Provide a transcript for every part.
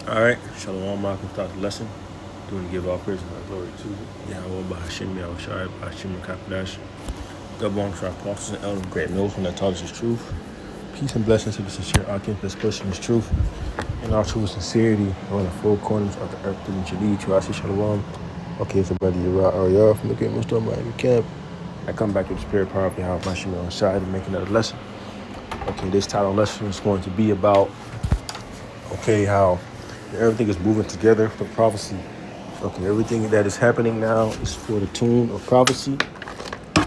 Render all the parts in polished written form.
All right, Shalom, Malcolm, start the lesson. Doing to give all praise and glory to Yahweh, Bahashim, Yahushai, Bahashim, Kapadash. God belongs to our apostles and elders, great notes when that taught us his truth. Peace and blessings to the sincere occupants that's pushing his truth and our true sincerity on the four corners of the earth through Jaleel to us, Shalom. Okay, it's a brother Uriah Ariel from the Great Wisdom Miami Camp. I come back to the spirit power of Yahweh, Bahashim, Yahushai to make another lesson. Okay, this title lesson is going to be about, how everything is moving together for prophecy. Okay, everything that is happening now is for the tune of prophecy.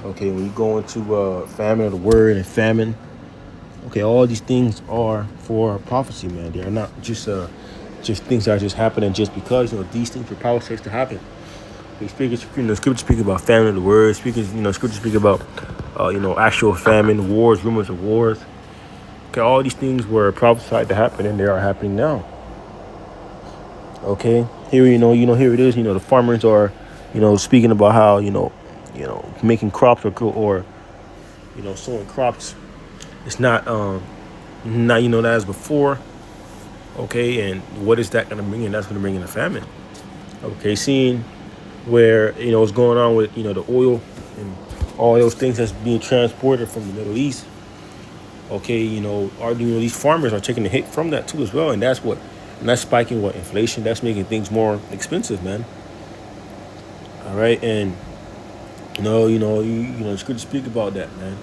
Okay, when you go into famine of the word and famine, okay, all these things are for prophecy, man. They are not just things that are just happening just because, these things are prophecies to happen. They speak, scripture speak about famine of the word. Scripture speak about, actual famine, wars, rumors of wars. Okay, all these things were prophesied to happen, and they are happening now. Okay, here here it is. The farmers are, speaking about how making crops or sowing crops. It's not not as before. Okay, and what is that going to bring in? That's going to bring in a famine. Okay, seeing where what's going on with the oil and all those things that's being transported from the Middle East. Okay, these farmers are taking a hit from that too as well, and that's spiking inflation. That's making things more expensive, man. All right, and it's good to speak about that, man.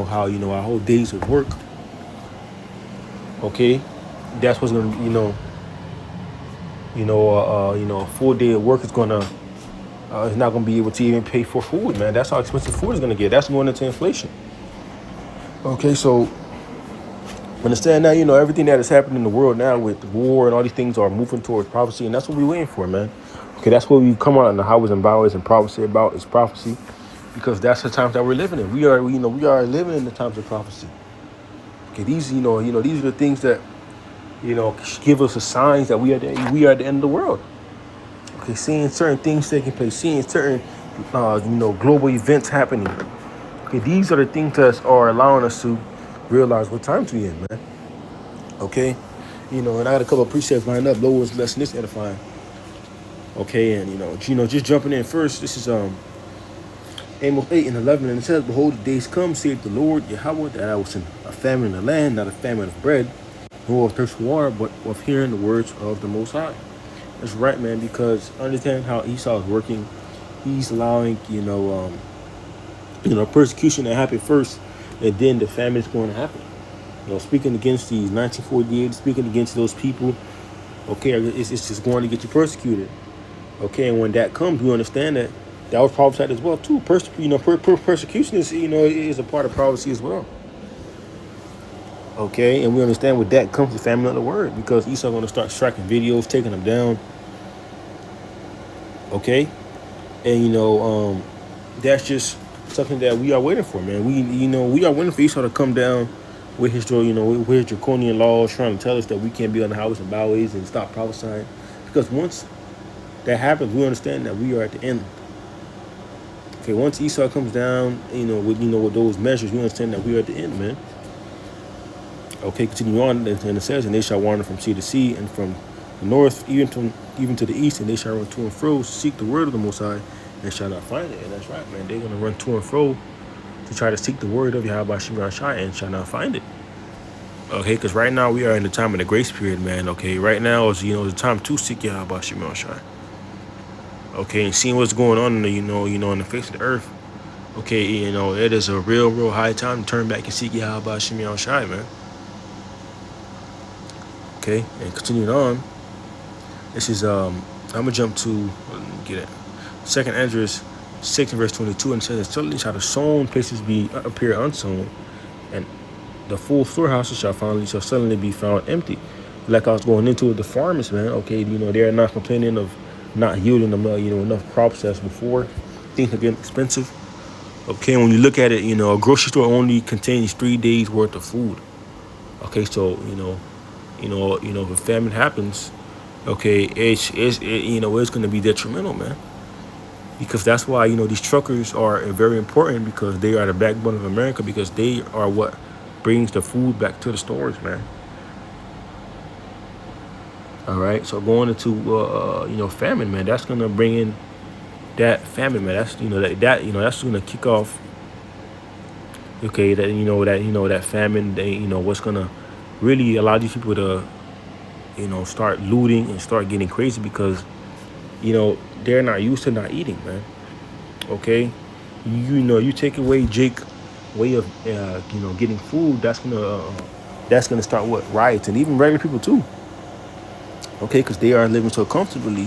How our whole days of work. Okay, that's what's gonna a full day of work is not gonna be able to even pay for food, man. That's how expensive food is gonna get. That's going into inflation. Okay, so understand now, everything that is happening in the world now with war and all these things are moving towards prophecy, and that's what we're waiting for, man. Okay, that's what we come out in the highways and byways and prophecy about is prophecy, because that's the times that we're living in. We are living in the times of prophecy. Okay, these these are the things that give us the signs that we are at the end of the world. Okay, seeing certain things taking place, seeing certain global events happening. Okay, these are the things that are allowing us to realize what times we in, man. Okay, and I got a couple of precepts lined up. Lowest lesson is edifying. Okay, and just jumping in first. This is Amos 8:11, and it says, "Behold, the days come, saith the Lord Yahweh, that I will send a famine in the land, not a famine of bread, nor of thirst for water, but of hearing the words of the Most High." That's right, man. Because understand how Esau is working. He's allowing persecution to happen first, and then the famine is going to happen. Speaking against these 1948, speaking against those people. Okay, it's just going to get you persecuted. Okay, and when that comes, we understand that was prophesied as well too. Persecution is a part of prophecy as well. Okay, and we understand with that comes the famine of the word, because Esau going to start striking videos, taking them down. Okay, and that's just something that we are waiting for, man. We are waiting for Esau to come down with his with his draconian laws, trying to tell us that we can't be on the highways and byways and stop prophesying, because once that happens, we understand that we are at the end. Okay, once Esau comes down, with those measures, we understand that we are at the end, man. Okay, continue on, and it says, "And they shall wander from sea to sea, and from the north even to the east, and they shall run to and fro, seek the word of the Most High, and shall not find it." And that's right, man. They're gonna run to and fro to try to seek the word of Yahweh Shimon Shai, and shall not find it. Okay, because right now we are in the time of the grace period, man. Okay, right now is the time to seek Yahweh Shimon Shai. Okay, and seeing what's going on in the on the face of the earth. Okay, it is a real high time to turn back and seek Yahweh Shimon Shai, man. Okay, and continuing on, this is I'm gonna jump to get it. Second Ezra 6 and verse 22, and it says, "Suddenly shall the sown places be appear unsown, and the full storehouses shall suddenly be found empty." Like I was going into it, the farmers, man. Okay, they are not complaining of not yielding them enough crops as before. Things are getting expensive. Okay, when you look at it, a grocery store only contains 3 days worth of food. Okay, so if a famine happens, okay, it's going to be detrimental, man. Because that's why these truckers are very important, because they are the backbone of America, because they are what brings the food back to the stores, man. All right. So going into famine, man, that's gonna bring in that famine, man. That's that's gonna kick off. Okay, that famine. What's gonna really allow these people to start looting and start getting crazy because they're not used to not eating, man. Okay, you take away Jake way of getting food. That's gonna start what riots and even regular people too. Okay, because they are living so comfortably,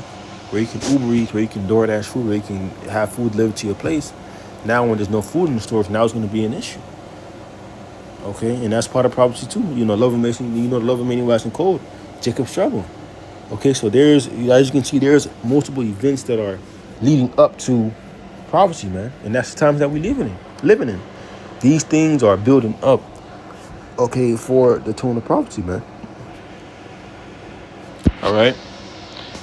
where you can Uber Eats, where you can DoorDash food, where you can have food delivered to your place. Now, when there's no food in the stores, now it's going to be an issue. Okay, and that's part of prophecy too. Love and Mason, love and many wax and cold. Jacob's trouble. Okay, so as you can see, there's multiple events that are leading up to prophecy, man, and that's the times that we living in. These things are building up. Okay, for the tone of prophecy, man. All right.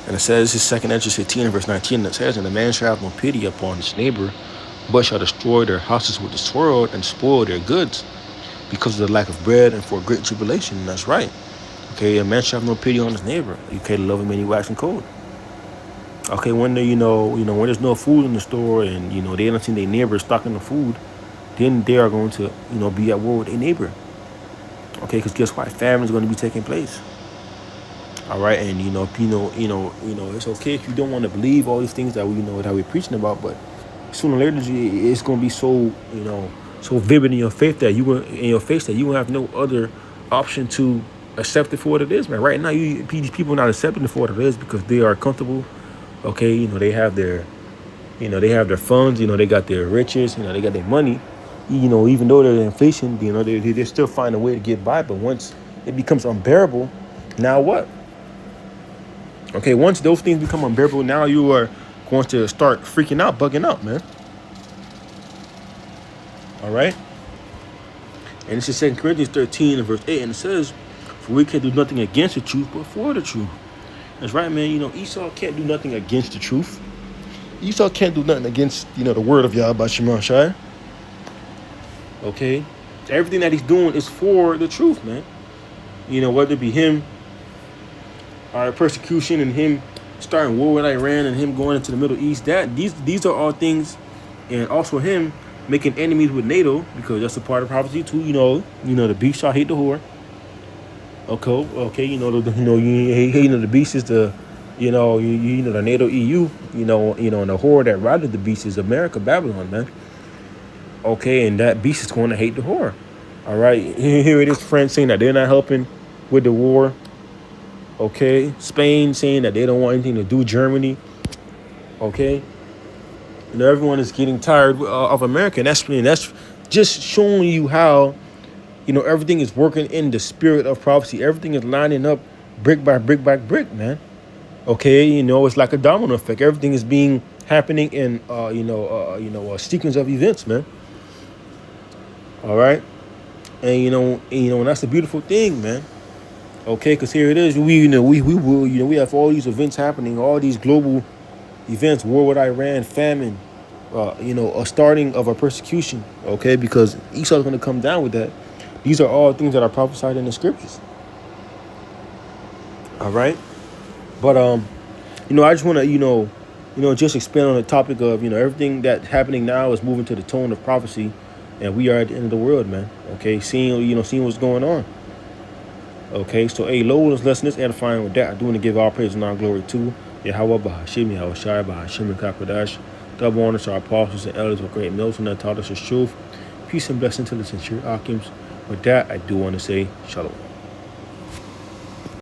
And it says, his second entrance 15 verse 19, and it says, and a man shall have no pity upon his neighbor, but shall destroy their houses with the sword and spoil their goods because of the lack of bread and for great tribulation. And that's right. Okay, a man shall have no pity on his neighbor. Okay, love him and he waxing cold. Okay, when they, when there's no food in the store and, they don't see their neighbor stocking the food, then they are going to, be at war with their neighbor. Okay, because guess what? Famine is going to be taking place. All right, and it's okay if you don't want to believe all these things that that we're preaching about, but sooner or later it's going to be so so vivid in your faith that you will have no other option to accept it for what it is, man. Right now, these people are not accepting it for what it is because they are comfortable. Okay, they have their funds, they got their riches, they got their money. Even though there's inflation, they still find a way to get by. But once it becomes unbearable, now what? Okay, once those things become unbearable, now you are going to start freaking out, bugging out, man. All right? And this is 2 Corinthians 13 and verse 8, and it says, for we can do nothing against the truth, but for the truth. That's right, man. Esau can't do nothing against the truth. Esau can't do nothing against, the word of Yahweh Shema Shai. Okay? Everything that he's doing is for the truth, man. Whether it be him, our persecution, and him starting war with Iran, and him going into the Middle East, these are all things, and also him making enemies with NATO, because that's a part of prophecy too. The beast shall hate the whore. Okay, the beast is the, the NATO EU, and the whore that routed the beast is America, Babylon, man. Okay, and that beast is going to hate the whore. All right, here it is, France saying that they're not helping with the war. Okay, Spain saying that they don't want anything to do with Germany. Okay, everyone is getting tired of America, and that's just showing you how everything is working in the spirit of prophecy. Everything is lining up brick by brick by brick, man. Okay, it's like a domino effect. Everything is happening in a sequence of events, man. All right, and that's a beautiful thing, man. Okay, because here it is. We have all these events happening, all these global events, war with Iran, famine, a starting of a persecution. Okay, because Esau's going to come down with that. These are all things that are prophesied in the scriptures. All right, but I just want to just expand on the topic of everything that's happening now is moving to the tone of prophecy, and we are at the end of the world, man. Okay, seeing what's going on. Okay, so Lord, lesson is edifying. With that, I do want to give all praise and all glory to Yahweh Bahashim, Yahweh Shai Bahashim and Kakadash. Double honor to our apostles and elders with great mills that taught us the truth. Peace and blessing to the sincere Akims. With that, I do want to say shalom.